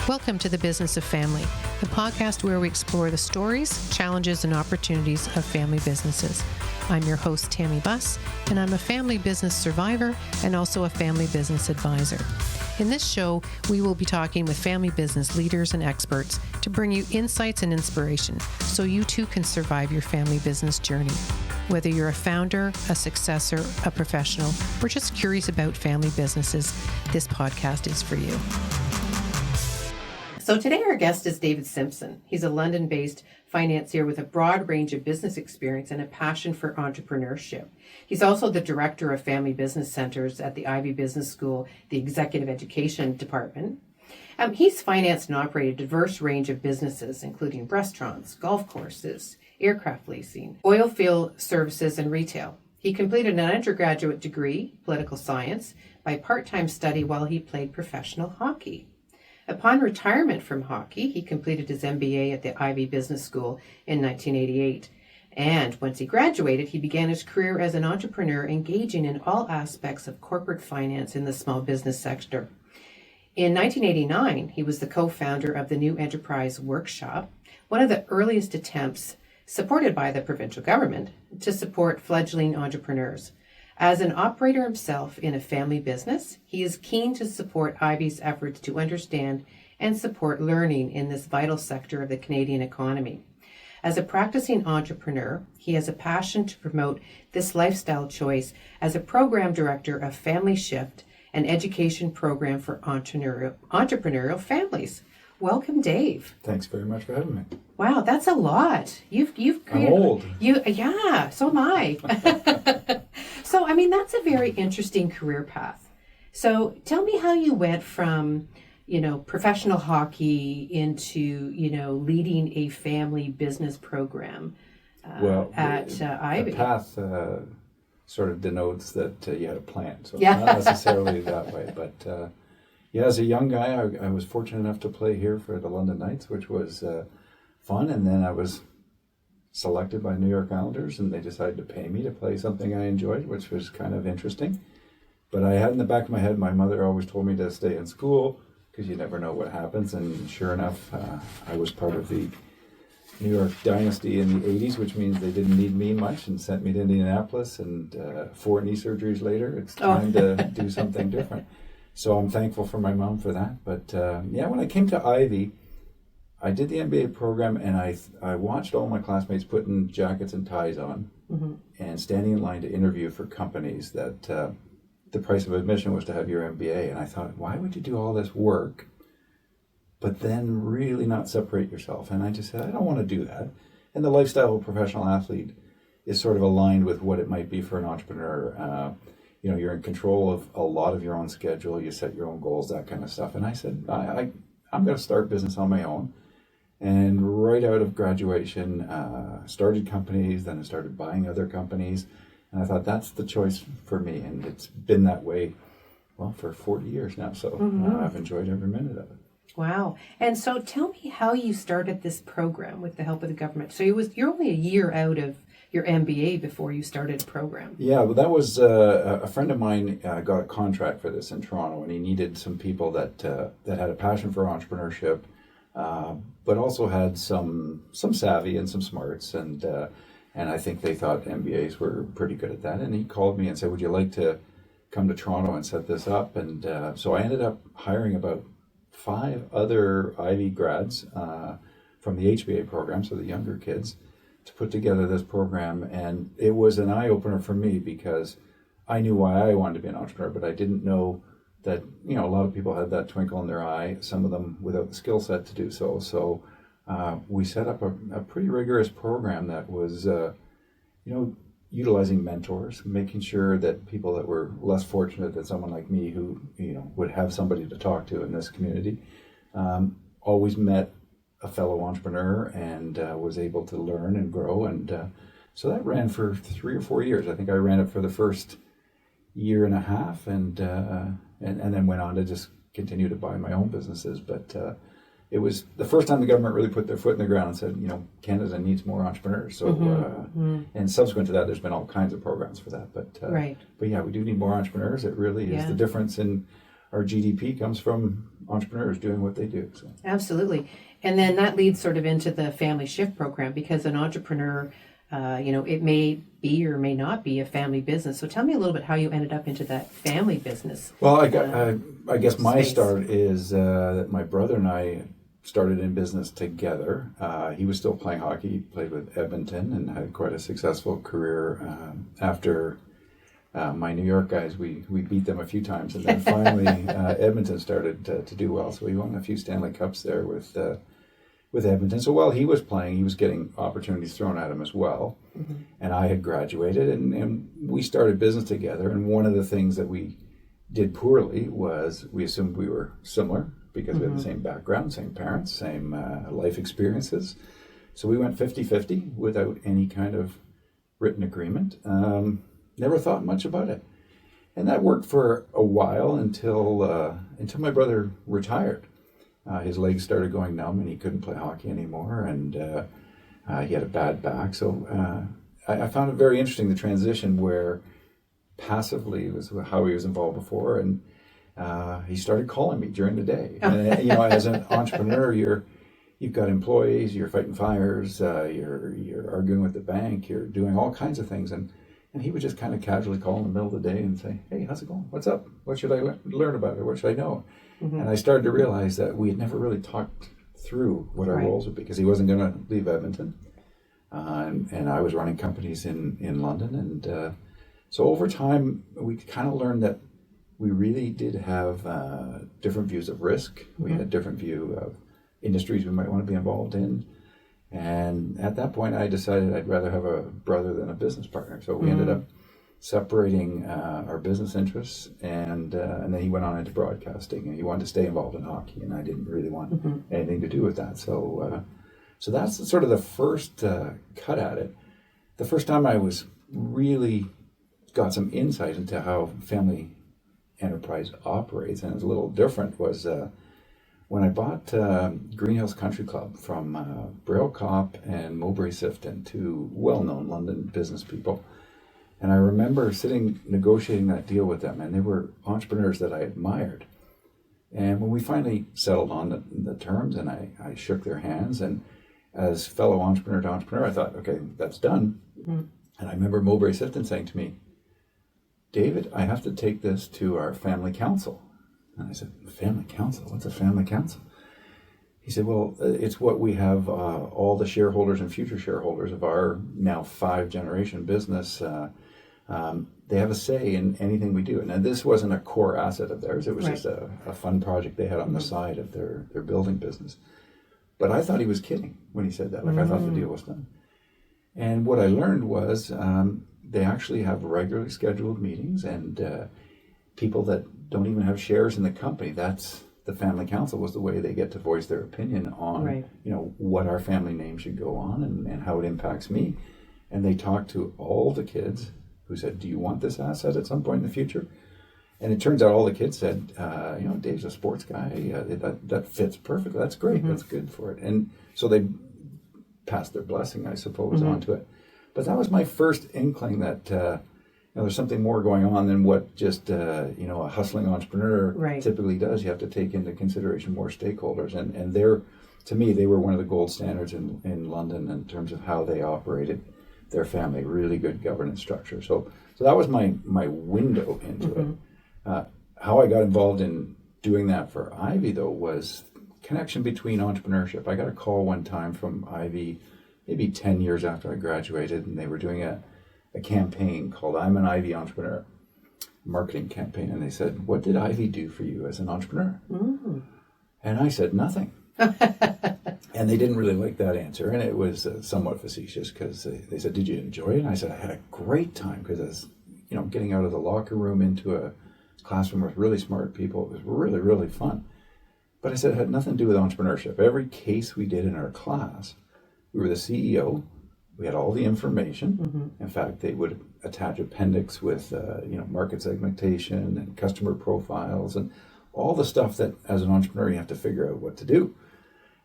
Welcome to The Business of Family, the podcast where we explore the stories, challenges, and opportunities of family businesses. I'm your host, Tammy Buss, and I'm a family business survivor and also a family business advisor. In this show, we will be talking with family business leaders and experts to bring you insights and inspiration so you too can survive your family business journey. Whether you're a founder, a successor, a professional, or just curious about family businesses, this podcast is for you. So today our guest is David Simpson. He's a London-based financier with a broad range of business experience and a passion for entrepreneurship. He's also the director of family business centers at the Ivey Business School, the executive education department. He's financed and operated a diverse range of businesses, including restaurants, golf courses, aircraft leasing, oil field services, and retail. He completed an undergraduate degree, political science, by part-time study while he played professional hockey. Upon retirement from hockey, he completed his MBA at the Ivey Business School in 1988. And once he graduated, he began his career as an entrepreneur, engaging in all aspects of corporate finance in the small business sector. In 1989, he was the co-founder of the New Enterprise Workshop, one of the earliest attempts, supported by the provincial government, to support fledgling entrepreneurs. As an operator himself in a family business, he is keen to support Ivey's efforts to understand and support learning in this vital sector of the Canadian economy. As a practicing entrepreneur, he has a passion to promote this lifestyle choice as a program director of Family Shift, an education program for entrepreneurial families. Welcome, Dave. Thanks very much for having me. Wow, that's a lot. You've created. I'm old. Yeah, so am I. So, that's a very interesting career path. So, tell me how you went from, professional hockey into, leading a family business program at Ivey. The path sort of denotes that you had a plan. So it's not necessarily that way. But as a young guy, I was fortunate enough to play here for the London Knights, which was fun. And then I was selected by New York Islanders, and they decided to pay me to play something I enjoyed, which was kind of interesting. But I had in the back of my head, my mother always told me to stay in school because you never know what happens. And sure enough, I was part of the New York dynasty in the 80s, which means they didn't need me much and sent me to Indianapolis. And 4 knee surgeries later, it's time to do something different. So I'm thankful for my mom for that. But when I came to Ivey, I did the MBA program, and I watched all my classmates putting jackets and ties on and standing in line to interview for companies that the price of admission was to have your MBA. And I thought, why would you do all this work, but then really not separate yourself? And I just said, I don't want to do that. And the lifestyle of a professional athlete is sort of aligned with what it might be for an entrepreneur. You're in control of a lot of your own schedule. You set your own goals, that kind of stuff. And I said, I'm going to start business on my own. And right out of graduation, started companies, then I started buying other companies. And I thought, that's the choice for me. And it's been that way, for 40 years now. So I've enjoyed every minute of it. Wow. And so tell me how you started this program with the help of the government. So you're only a year out of your MBA before you started a program. Yeah, well, that was a friend of mine got a contract for this in Toronto, and he needed some people that had a passion for entrepreneurship, but also had some savvy and some smarts, and I think they thought MBAs were pretty good at that. And he called me and said, would you like to come to Toronto and set this up? And so I ended up hiring about 5 other Ivey grads from the HBA program, so the younger kids, to put together this program. And it was an eye-opener for me because I knew why I wanted to be an entrepreneur, but I didn't know that, a lot of people had that twinkle in their eye, some of them without the skill set to do so. So we set up a pretty rigorous program that was, utilizing mentors, making sure that people that were less fortunate than someone like me who, would have somebody to talk to in this community, always met a fellow entrepreneur and was able to learn and grow. And so that ran for 3 or 4 years. I think I ran it for the first year and a half, and then went on to just continue to buy my own businesses. But it was the first time the government really put their foot in the ground and said, Canada needs more entrepreneurs. So, and subsequent to that, there's been all kinds of programs for that. But yeah, we do need more entrepreneurs. It really is the difference in our GDP comes from entrepreneurs doing what they do. So. Absolutely. And then that leads sort of into the family shift program, because an entrepreneur, it may be or may not be a family business. So tell me a little bit how you ended up into that family business. Well, I guess my space. start is that my brother and I started in business together. He was still playing hockey. He played with Edmonton and had quite a successful career. After my New York guys, we beat them a few times, and then finally Edmonton started to do well. So he won a few Stanley Cups there with Edmonton. So while he was playing, he was getting opportunities thrown at him as well. Mm-hmm. And I had graduated, and we started business together. And one of the things that we did poorly was we assumed we were similar, because we had the same background, same parents, same life experiences. So we went 50-50 without any kind of written agreement. Never thought much about it. And that worked for a while until my brother retired. His legs started going numb and he couldn't play hockey anymore, and he had a bad back. So I found it very interesting, the transition where passively was how he was involved before, and he started calling me during the day. And as an entrepreneur, you've got employees, you're fighting fires, you're arguing with the bank, you're doing all kinds of things, and he would just kind of casually call in the middle of the day and say, "Hey, how's it going? What's up? What should I learn about it? What should I know?" Mm-hmm. And I started to realize that we had never really talked through what our roles would be, because he wasn't going to leave Edmonton, and I was running companies in London, and so over time we kind of learned that we really did have different views of risk. We had different view of industries we might want to be involved in. And at that point, I decided I'd rather have a brother than a business partner. So we ended up separating our business interests, and then he went on into broadcasting, and he wanted to stay involved in hockey, and I didn't really want anything to do with that. So that's sort of the first cut at it. The first time I was really got some insight into how family enterprise operates, and it was a little different, was when I bought Green Hills Country Club from Braille Kopp and Mowbray Sifton, two well-known London business people. And I remember sitting negotiating that deal with them, and they were entrepreneurs that I admired. And when we finally settled on the terms, and I shook their hands, and as fellow entrepreneur to entrepreneur, I thought, okay, that's done. Mm-hmm. And I remember Mowbray Sifton saying to me, "David, I have to take this to our family council." And I said, "Family council? What's a family council?" He said, "Well, it's what we have all the shareholders and future shareholders of our now 5-generation business. They have a say in anything we do." And this wasn't a core asset of theirs. It was just a fun project they had on the side of their building business. But I thought he was kidding when he said that. Like, I thought the deal was done. And what I learned was they actually have regularly scheduled meetings, and people that don't even have shares in the company, that's the family council was the way they get to voice their opinion on what our family name should go on and how it impacts me. And they talked to all the kids who said, "Do you want this asset at some point in the future?" And it turns out all the kids said, "Dave's a sports guy. That fits perfectly. That's great. That's good for it." And so they passed their blessing, I suppose, onto it. But that was my first inkling that there's something more going on than what just a hustling entrepreneur typically does. You have to take into consideration more stakeholders, and to me, they were one of the gold standards in London in terms of how they operated their family. Really good governance structure. So that was my window into it. How I got involved in doing that for Ivey, though, was connection between entrepreneurship. I got a call one time from Ivey, maybe 10 years after I graduated, and they were doing a campaign called "I'm an Ivey Entrepreneur," marketing campaign, and they said, "What did Ivey do for you as an entrepreneur?" And I said, "Nothing." And they didn't really like that answer, and it was somewhat facetious, because they said, "Did you enjoy it?" And I said, "I had a great time," because as getting out of the locker room into a classroom with really smart people, it was really, really fun. But I said it had nothing to do with entrepreneurship. Every case we did in our class, we were the CEO. We had all the information. In fact, they would attach appendix with market segmentation and customer profiles and all the stuff that as an entrepreneur you have to figure out what to do.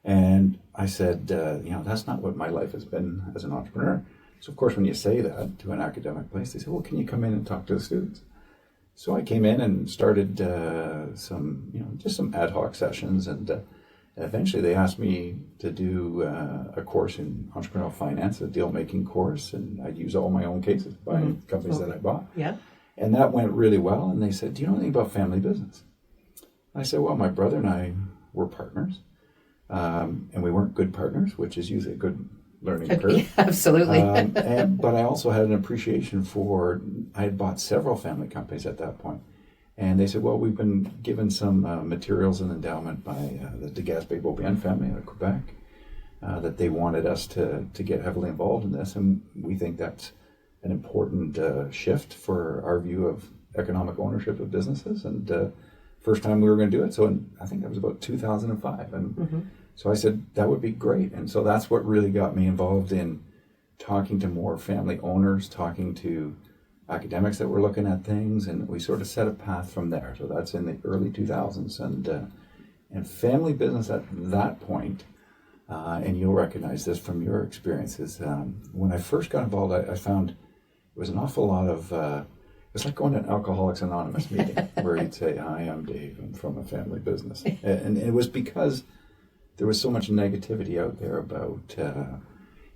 And I said, that's not what my life has been as an entrepreneur. So of course, when you say that to an academic place, they say, "Well, can you come in and talk to the students?" So I came in and started just some ad hoc sessions, and eventually they asked me to do a course in entrepreneurial finance, a deal-making course, and I'd use all my own cases by companies that I bought. Yeah. And that went really well, and they said, do you know anything about family business? I said, well, my brother and I were partners, and we weren't good partners, which is usually a good learning curve. Yeah, absolutely. But I also had an appreciation for, I had bought several family companies at that point. And they said, well, we've been given some materials and endowment by the de Gaspé-Beaubien family out of Quebec, that they wanted us to get heavily involved in this. And we think that's an important shift for our view of economic ownership of businesses. And first time we were going to do it. So I think that was about 2005. And so I said, that would be great. And so that's what really got me involved in talking to more family owners, talking to academics that were looking at things, and we sort of set a path from there. So that's in the early 2000s. And family business at that point, and you'll recognize this from your experiences, when I first got involved, I found it was an awful lot of, it was like going to an Alcoholics Anonymous meeting where you'd say, hi, I'm Dave, I'm from a family business. And it was because there was so much negativity out there about,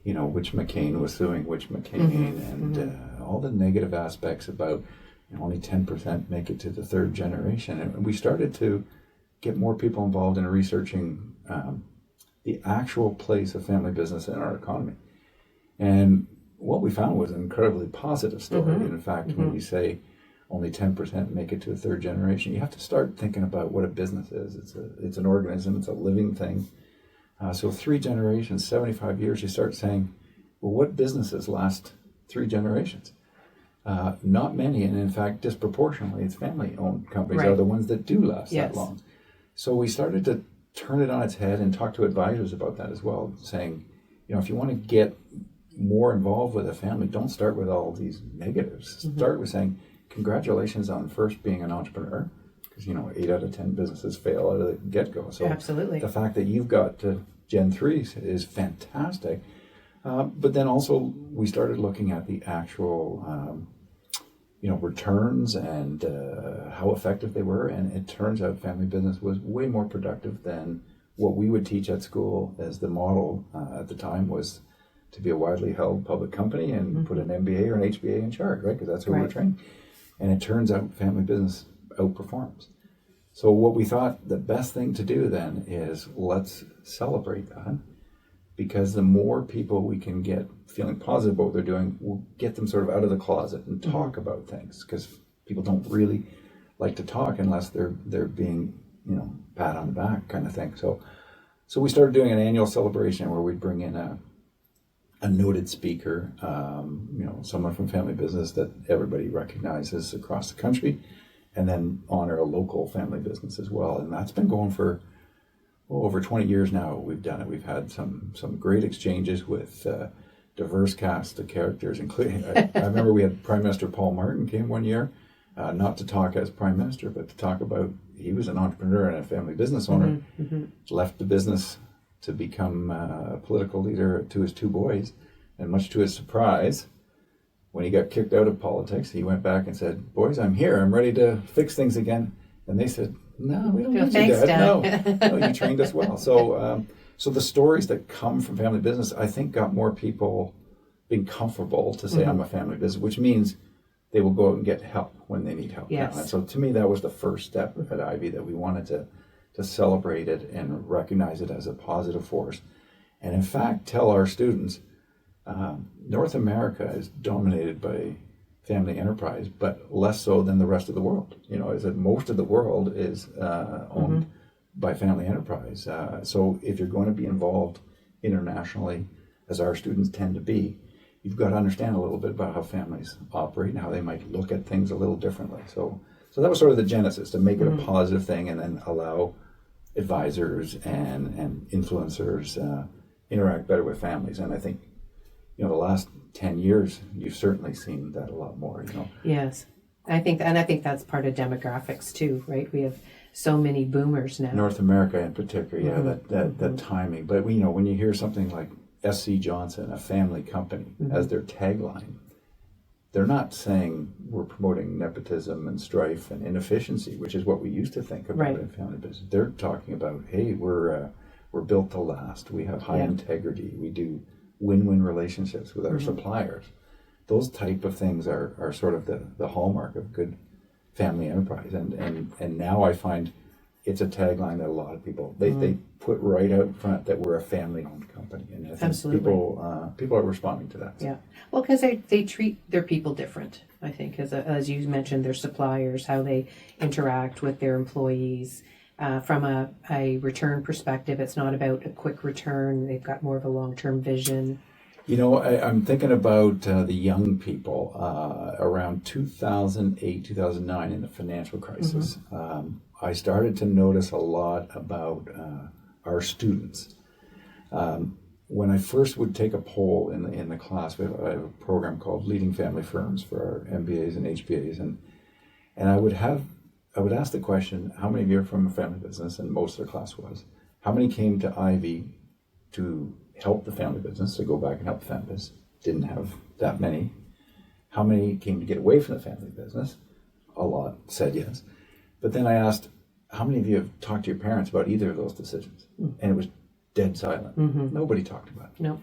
which McCain was suing which McCain, and all the negative aspects about only 10% make it to the third generation. And we started to get more people involved in researching the actual place of family business in our economy. And what we found was an incredibly positive story. And in fact, when you say only 10% make it to a third generation, you have to start thinking about what a business is. It's an organism, it's a living thing. So 3 generations, 75 years, you start saying, well, what businesses last 3 generations? Not many, and in fact, disproportionately, it's family-owned companies are the ones that do last that long. So we started to turn it on its head and talk to advisors about that as well, saying, if you want to get more involved with a family, don't start with all these negatives. Start with saying, congratulations on first being an entrepreneur, because 8 out of 10 businesses fail out of the get-go. So absolutely, the fact that you've got Gen 3 is fantastic. But then also we started looking at the actual returns and how effective they were, and it turns out family business was way more productive than what we would teach at school, as the model at the time was to be a widely held public company and put an MBA or an HBA in charge, right? Because that's where we're trained. And it turns out family business outperforms. So what we thought the best thing to do then is let's celebrate that, because the more people we can get feeling positive about what they're doing, we'll get them sort of out of the closet and talk about things, because people don't really like to talk unless they're being, pat on the back kind of thing. So we started doing an annual celebration where we'd bring in a noted speaker, someone from family business that everybody recognizes across the country, and then honor a local family business as well. And that's been going for over 20 years now. We've done it. We've had some great exchanges with diverse cast of characters, including, I remember we had Prime Minister Paul Martin came one year, not to talk as Prime Minister, but to talk about, he was an entrepreneur and a family business owner, left the business to become a political leader to his 2 boys, and much to his surprise, when he got kicked out of politics, he went back and said, boys, I'm here, I'm ready to fix things again. And they said, no, we don't need you, Dad. No, you trained us well. So the stories that come from family business, I think, got more people being comfortable to say, I'm a family business, which means they will go out and get help when they need help. Yes. And so to me, that was the first step at Ivey, that we wanted to celebrate it and recognize it as a positive force. And in fact, tell our students, North America is dominated by family enterprise, but less so than the rest of the world. Is that most of the world is owned by family enterprise. So if you're going to be involved internationally, as our students tend to be, you've got to understand a little bit about how families operate and how they might look at things a little differently. So that was sort of the genesis, to make it a positive thing, and then allow advisors and influencers interact better with families. And I think, the last 10 years, you've certainly seen that a lot more, Yes. I think that's part of demographics too, right? We have so many boomers now. North America in particular, that timing. But when you hear something like SC Johnson, a family company, as their tagline, they're not saying we're promoting nepotism and strife and inefficiency, which is what we used to think about Right. in family business. They're talking about, hey, we're built to last. We have high integrity. We do win-win relationships with our suppliers. Those type of things are sort of the hallmark of good family enterprise. And now I find it's a tagline that a lot of people, they put right out front that we're a family-owned company. And I think Absolutely. people are responding to that. Yeah. Well, because they treat their people different, I think, as you mentioned, their suppliers, how they interact with their employees. From a return perspective, it's not about a quick return. They've got more of a long-term vision. You know, I'm thinking about the young people around 2008, 2009 in the financial crisis. I started to notice a lot about our students. When I first would take a poll in the class, I have a program called Leading Family Firms for our MBAs and HBAs, and I would ask the question, how many of you are from a family business? And most of the class was. How many came to Ivey to help the family business, to go back and help the family business? Didn't have that many. How many came to get away from the family business? A lot said yes. But then I asked, how many of you have talked to your parents about either of those decisions? And it was dead silent. Nobody talked about it. No.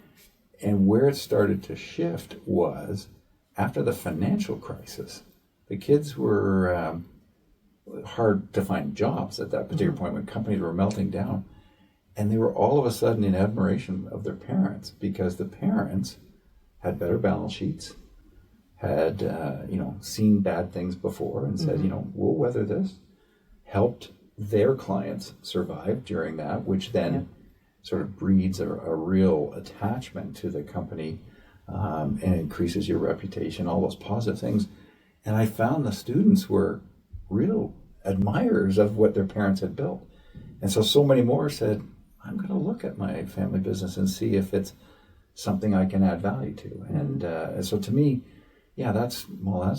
And where it started to shift was after the financial crisis. The kids were hard to find jobs at that particular point when companies were melting down. And they were all of a sudden in admiration of their parents because the parents had better balance sheets, had seen bad things before and said, we'll weather this, helped their clients survive during that, which then sort of breeds a real attachment to the company and increases your reputation, all those positive things. And I found the students were real admirers of what their parents had built. And so many more said, I'm going to look at my family business and see if it's something I can add value to. And so to me, that's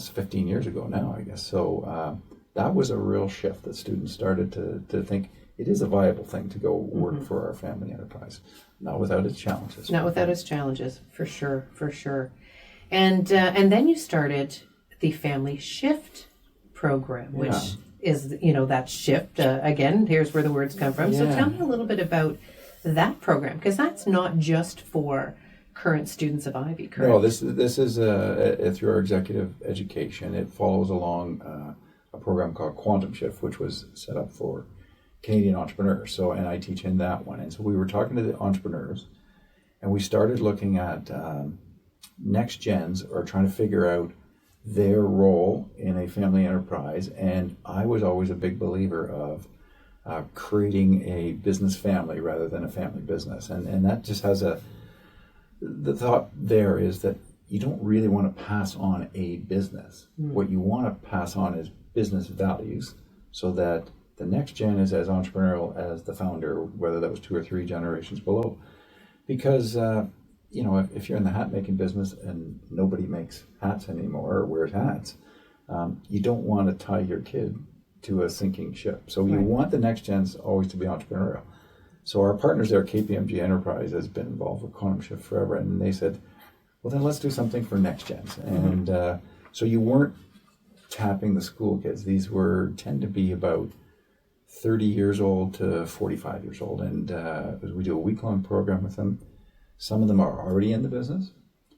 15 years ago now, I guess. So that was a real shift that students started to think it is a viable thing to go work for our family enterprise, not without its challenges. Not without its challenges, for sure. And then you started the Family Shift program, which is, that shift. Again, here's where the words come from. So tell me a little bit about that program, because that's not just for current students of Ivey, correct? No, this is through our executive education. It follows along a program called Quantum Shift, which was set up for Canadian entrepreneurs. And I teach in that one. And so we were talking to the entrepreneurs, and we started looking at next gens or trying to figure out their role in a family enterprise. And I was always a big believer of creating a business family rather than a family business. And that just has the thought there is that you don't really want to pass on a business. What you want to pass on is business values so that the next gen is as entrepreneurial as the founder, whether that was 2 or 3 generations below. Because if you're in the hat making business and nobody makes hats anymore or wears hats, you don't want to tie your kid to a sinking ship. So you want the next gens always to be entrepreneurial. So our partners there, KPMG Enterprise, has been involved with Quantum Shift forever, and they said, well, then let's do something for next gens. And so you weren't tapping the school kids. These tend to be about 30 years old to 45 years old. And we do a week-long program with them. Some of them are already in the business.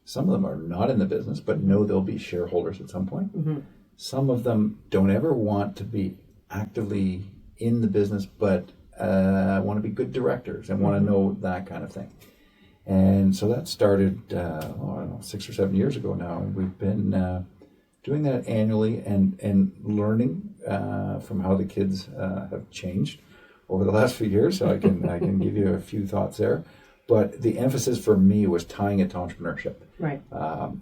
Some of them are not in the business, but know they'll be shareholders at some point. Some of them don't ever want to be actively in the business, but want to be good directors and want to know that kind of thing. And so that started, 6 or 7 years ago now. And we've been doing that annually and learning from how the kids have changed over the last few years. So I can give you a few thoughts there. But the emphasis for me was tying it to entrepreneurship. Right.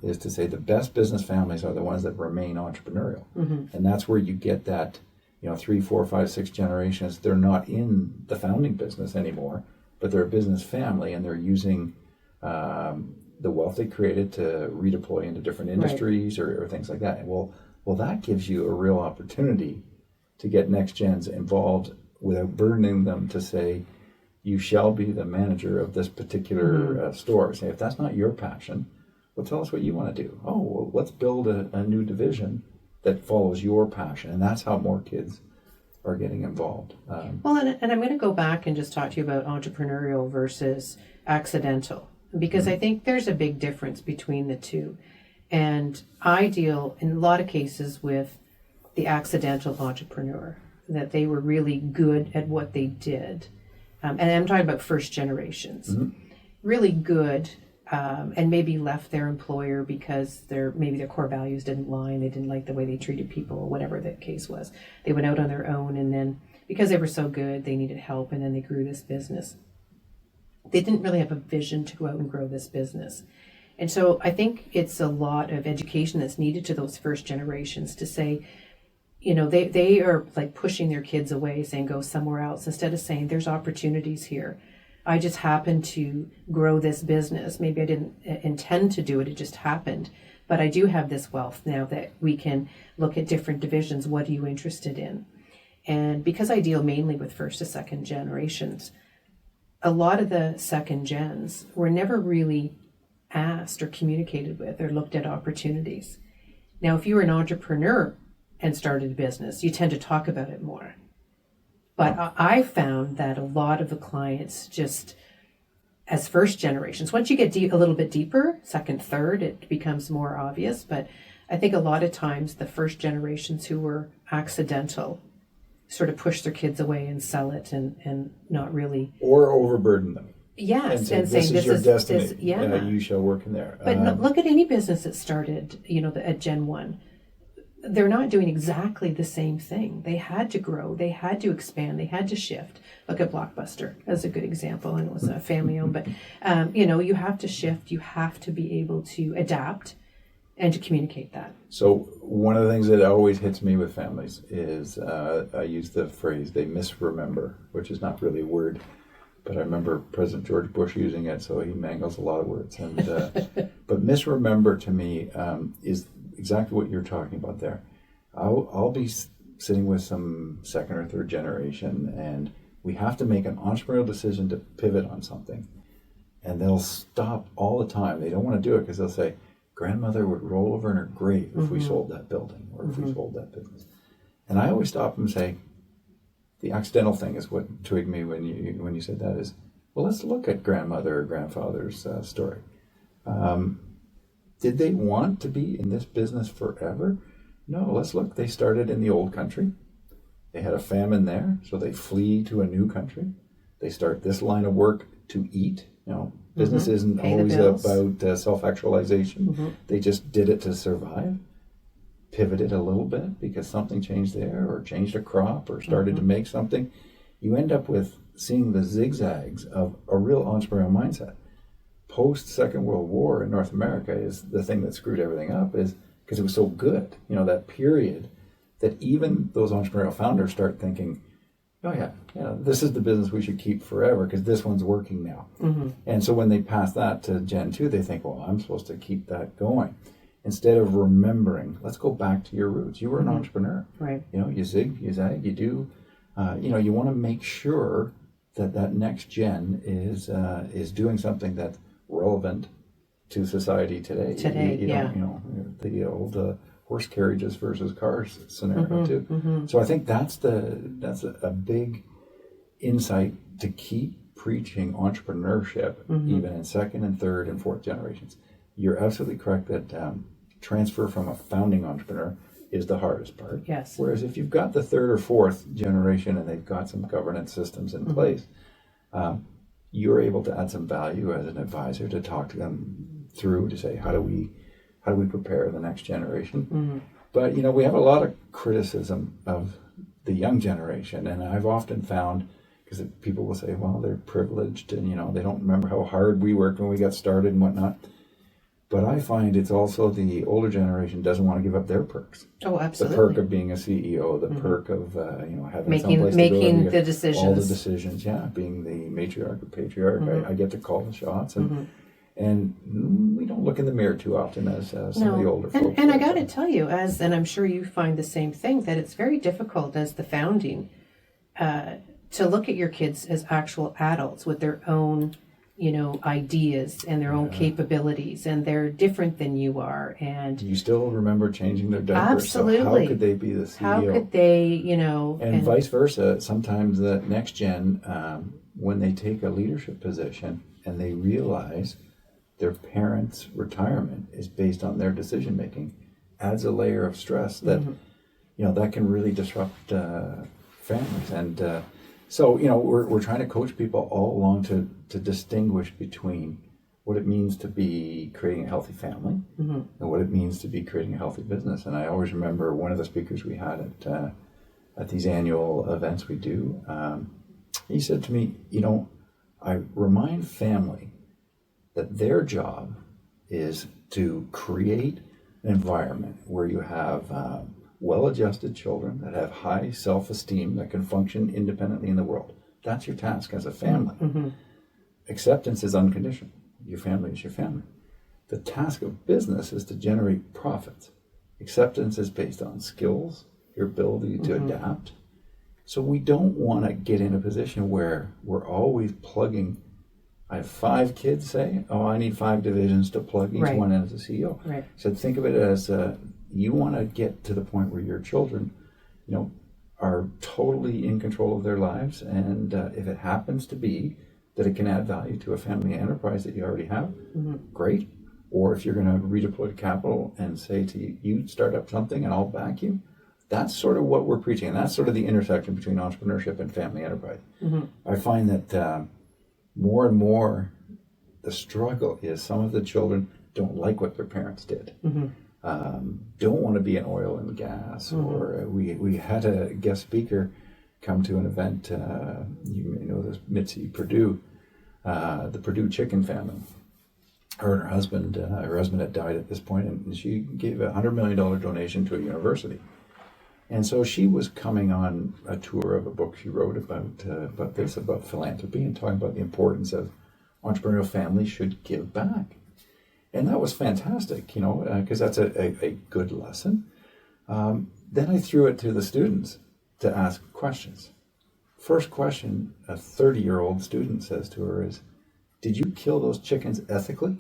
Is to say the best business families are the ones that remain entrepreneurial. And that's where you get that, 3, 4, 5, 6 generations. They're not in the founding business anymore, but they're a business family and they're using the wealth they created to redeploy into different industries or things like that. And well, that gives you a real opportunity to get next gens involved without burdening them to say, you shall be the manager of this particular store. Say, if that's not your passion, Well, tell us what you want to do. Oh, well, let's build a new division that follows your passion. And that's how more kids are getting involved. Well, and I'm going to go back and just talk to you about entrepreneurial versus accidental, because I think there's a big difference between the two. And I deal in a lot of cases with the accidental entrepreneur, that they were really good at what they did. And I'm talking about first generations, really good, and maybe left their employer because maybe their core values didn't line. They didn't like the way they treated people, or whatever the case was. They went out on their own, and then because they were so good, they needed help, and then they grew this business. They didn't really have a vision to go out and grow this business. And so I think it's a lot of education that's needed to those first generations to say, they are like pushing their kids away, saying go somewhere else, instead of saying there's opportunities here. I just happened to grow this business. Maybe I didn't intend to do it. It just happened. But I do have this wealth now that we can look at different divisions. What are you interested in? And because I deal mainly with first to second generations, a lot of the second gens were never really asked or communicated with or looked at opportunities. Now, if you were an entrepreneur and started a business, you tend to talk about it more. But I found that a lot of the clients just, as first generations, once you get a little bit deeper, second, third, it becomes more obvious. But I think a lot of times the first generations who were accidental sort of push their kids away and sell it and not really. Or overburden them. Yes, and saying this is your destiny. Yeah. You shall work in there. But look at any business that started, at Gen 1. They're not doing exactly the same thing. They had to grow. They had to expand. They had to shift. Look at Blockbuster as a good example. And it was a family owned, but, you have to shift. You have to be able to adapt and to communicate that. So one of the things that always hits me with families is I use the phrase, they misremember, which is not really a word. But I remember President George Bush using it, so he mangles a lot of words. And but misremember to me is exactly what you're talking about there. I'll be sitting with some second or third generation, and we have to make an entrepreneurial decision to pivot on something. And they'll stop all the time. They don't want to do it because they'll say, grandmother would roll over in her grave if we sold that building or if we sold that business. And I always stop them and say, the accidental thing is what twigged me when you said that is, well, let's look at grandmother or grandfather's story. Did they want to be in this business forever? No, let's look. They started in the old country. They had a famine there, so they flee to a new country. They start this line of work to eat. Business isn't always about self-actualization. They just did it to survive. Pivoted a little bit because something changed there, or changed a crop, or started to make something. You end up with seeing the zigzags of a real entrepreneurial mindset. Post Second World War in North America is the thing that screwed everything up, is because it was so good. That period that even those entrepreneurial founders start thinking, oh yeah, this is the business we should keep forever because this one's working now. And so when they pass that to Gen 2, they think, well, I'm supposed to keep that going. Instead of remembering, let's go back to your roots. You were an entrepreneur. Right. You zig, you zag, you do. You want to make sure that next gen is doing something that's relevant to society today. You don't, the old horse carriages versus cars scenario too. So I think that's a big insight to keep preaching entrepreneurship even in second and third and fourth generations. You're absolutely correct that transfer from a founding entrepreneur is the hardest part. Yes. Whereas if you've got the third or fourth generation and they've got some governance systems in place, you're able to add some value as an advisor to talk to them through to say, how do we prepare the next generation? But we have a lot of criticism of the young generation, and I've often found, because people will say, well, they're privileged and they don't remember how hard we worked when we got started and whatnot. But I find it's also the older generation doesn't want to give up their perks. Oh, absolutely. The perk of being a CEO, the perk of having making someplace making to go, the decisions. all the decisions, being the matriarch or patriarch. I get to call the shots, and we don't look in the mirror too often as some of the older folks. And I got to tell you, and I'm sure you find the same thing, that it's very difficult as the founding to look at your kids as actual adults with their own ideas and their own capabilities, and they're different than you are. And you still remember changing their diapers. Absolutely. So how could they be the CEO? How could they, and vice versa. Sometimes the next gen, when they take a leadership position and they realize their parents' retirement is based on their decision making, adds a layer of stress that that can really disrupt families. And so we're trying to coach people all along to distinguish between what it means to be creating a healthy family and what it means to be creating a healthy business. And I always remember one of the speakers we had at these annual events we do. He said to me, I remind family that their job is to create an environment where you have well-adjusted children that have high self-esteem, that can function independently in the world. That's your task as a family. Acceptance is unconditional. Your family is your family. The task of business is to generate profits. Acceptance is based on skills, your ability to adapt. So we don't want to get in a position where we're always plugging. I have 5 kids, say, I need 5 divisions to plug each one in as a CEO. Right. So think of it as you want to get to the point where your children, are totally in control of their lives. And if it happens to be that it can add value to a family enterprise that you already have, great. Or if you're going to redeploy capital and say to you start up something and I'll back you, that's sort of what we're preaching. And that's sort of the intersection between entrepreneurship and family enterprise. I find that more and more the struggle is some of the children don't like what their parents did. Don't want to be in oil and gas. Or we had a guest speaker come to an event, you may know this, Mitzi Purdue, the Purdue chicken family. Her and her husband had died at this point, and she gave a $100 million donation to a university. And so she was coming on a tour of a book she wrote about philanthropy, and talking about the importance of entrepreneurial families should give back. And that was fantastic, because that's a good lesson. Then I threw it to the students to ask questions. First question a 30-year-old student says to her is, "Did you kill those chickens ethically?"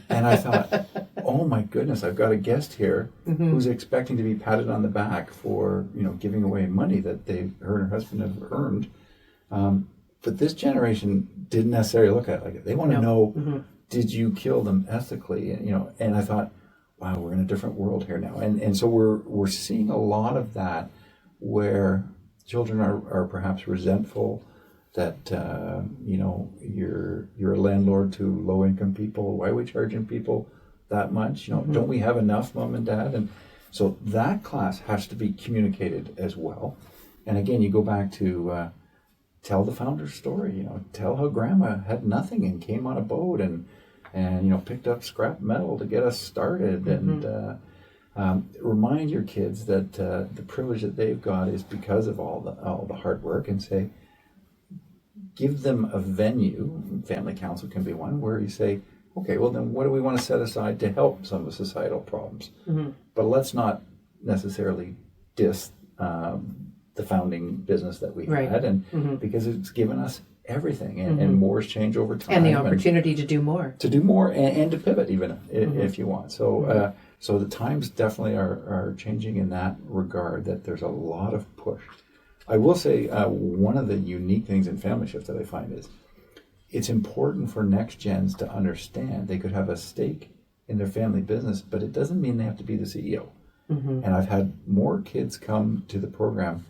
And I thought, oh my goodness, I've got a guest here who's expecting to be patted on the back for giving away money that her and her husband have earned. But this generation didn't necessarily look at it like it. They want to know, did you kill them ethically? And I thought, wow, we're in a different world here now. And so we're seeing a lot of that where children are perhaps resentful that you're a landlord to low income people. Why are we charging people that much? Don't we have enough, mom and dad? And so that class has to be communicated as well. And again, you go back to tell the founder's story. Tell how grandma had nothing and came on a boat and picked up scrap metal to get us started. And remind your kids that the privilege that they've got is because of all the hard work, and say, give them a venue. Family council can be one where you say, okay, well then what do we want to set aside to help some of the societal problems? But let's not necessarily diss the founding business that we had, and because it's given us everything, and more's change over time, and the opportunity to do more, and to pivot even if you want. So so the times definitely are changing in that regard, that there's a lot of push. I will say one of the unique things in family shift that I find is it's important for next gens to understand they could have a stake in their family business, but it doesn't mean they have to be the CEO. And I've had more kids come to the program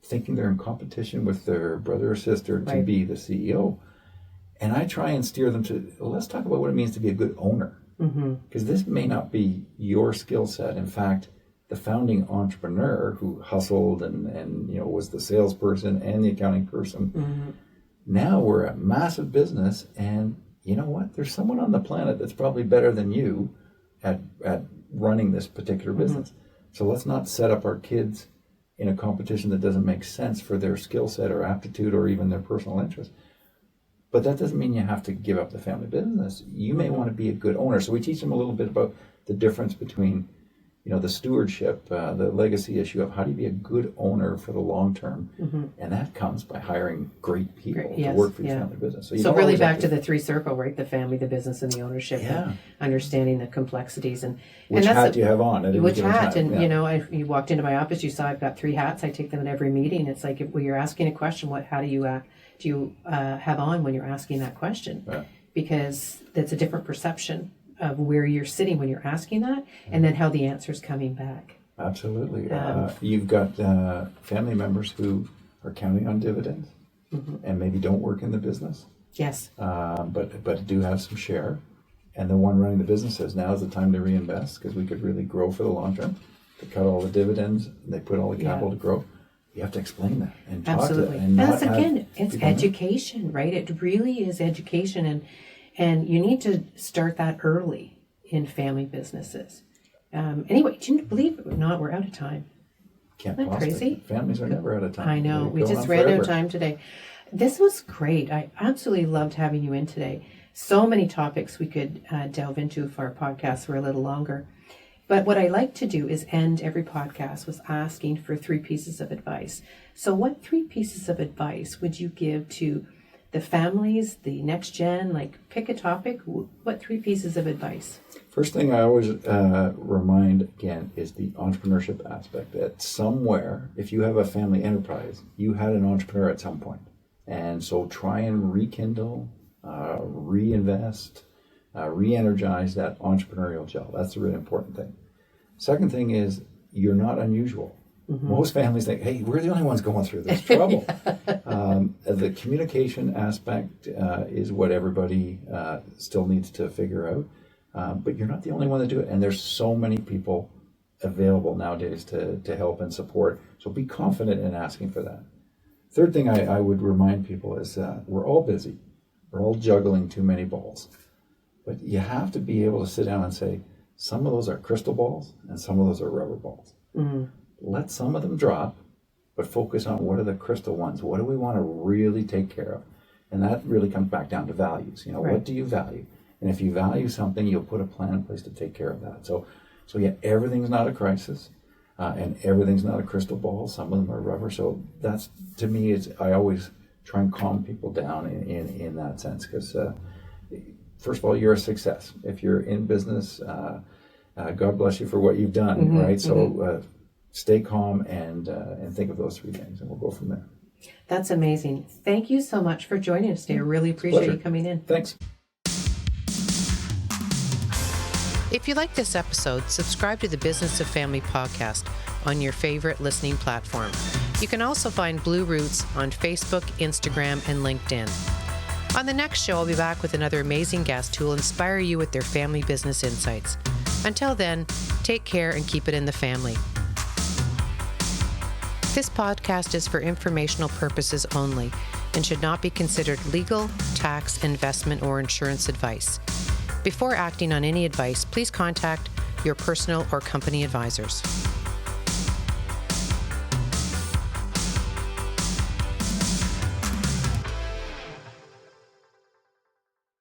thinking they're in competition with their brother or sister to be the CEO. And I try and steer them to, let's talk about what it means to be a good owner. Because this may not be your skill set. In fact, the founding entrepreneur who hustled and was the salesperson and the accounting person, now we're a massive business, and you know what? There's someone on the planet that's probably better than you at running this particular business. So let's not set up our kids in a competition that doesn't make sense for their skill set or aptitude or even their personal interest. But that doesn't mean you have to give up the family business. You may want to be a good owner. So we teach them a little bit about the difference between the stewardship, the legacy issue of how do you be a good owner for the long term, and that comes by hiring great people to work for your family business. So really back to the three circle, right? The family, the business, and the ownership. Yeah. And understanding the complexities and which and hat do you have on? Which hat? And you walked into my office, you saw I've got 3 hats. I take them at every meeting. It's like when you're asking a question, what hat do you have on when you're asking that question? Yeah. Because that's a different perception of where you're sitting when you're asking that, and then how the answer's coming back. Absolutely. You've got family members who are counting on dividends and maybe don't work in the business. Yes. But do have some share. And the one running the business says, now is the time to reinvest because we could really grow for the long term. They cut all the dividends and they put all the capital to grow. You have to explain that and talk to them. And that's again, it's education, right? It really is education, and you need to start that early in family businesses. Anyway, do you believe it or not, we're out of time. Can't Isn't that crazy? Families are never out of time. I know. We just ran out of time today. This was great. I absolutely loved having you in today. So many topics we could delve into if our podcasts were a little longer. But what I like to do is end every podcast with asking for 3 pieces of advice. So what 3 pieces of advice would you give to the families, the next gen? Like, pick a topic. What 3 pieces of advice? First thing I always remind again is the entrepreneurship aspect. That somewhere, if you have a family enterprise, you had an entrepreneur at some point. And so try and rekindle, reinvest, re-energize that entrepreneurial gel. That's the really important thing. Second thing is you're not unusual. Most families think, hey, we're the only ones going through this trouble. The communication aspect is what everybody still needs to figure out. But you're not the only one to do it. And there's so many people available nowadays to help and support. So be confident in asking for that. Third thing I would remind people is we're all busy. We're all juggling too many balls. But you have to be able to sit down and say, some of those are crystal balls and some of those are rubber balls. Let some of them drop, but focus on what are the crystal ones. What do we want to really take care of? And that really comes back down to values. What do you value? And if you value something, you'll put a plan in place to take care of that. So yeah, everything's not a crisis, and everything's not a crystal ball. Some of them are rubber. So that's, to me, I always try and calm people down in that sense, because first of all, you're a success. If you're in business, God bless you for what you've done, right? So stay calm and think of those 3 things, and we'll go from there. That's amazing. Thank you so much for joining us today. I really appreciate you coming in. Thanks. If you like this episode, subscribe to the Business of Family podcast on your favorite listening platform. You can also find Blue Roots on Facebook, Instagram, and LinkedIn. On the next show, I'll be back with another amazing guest who will inspire you with their family business insights. Until then, take care and keep it in the family. This podcast is for informational purposes only and should not be considered legal, tax, investment, or insurance advice. Before acting on any advice, please contact your personal or company advisors.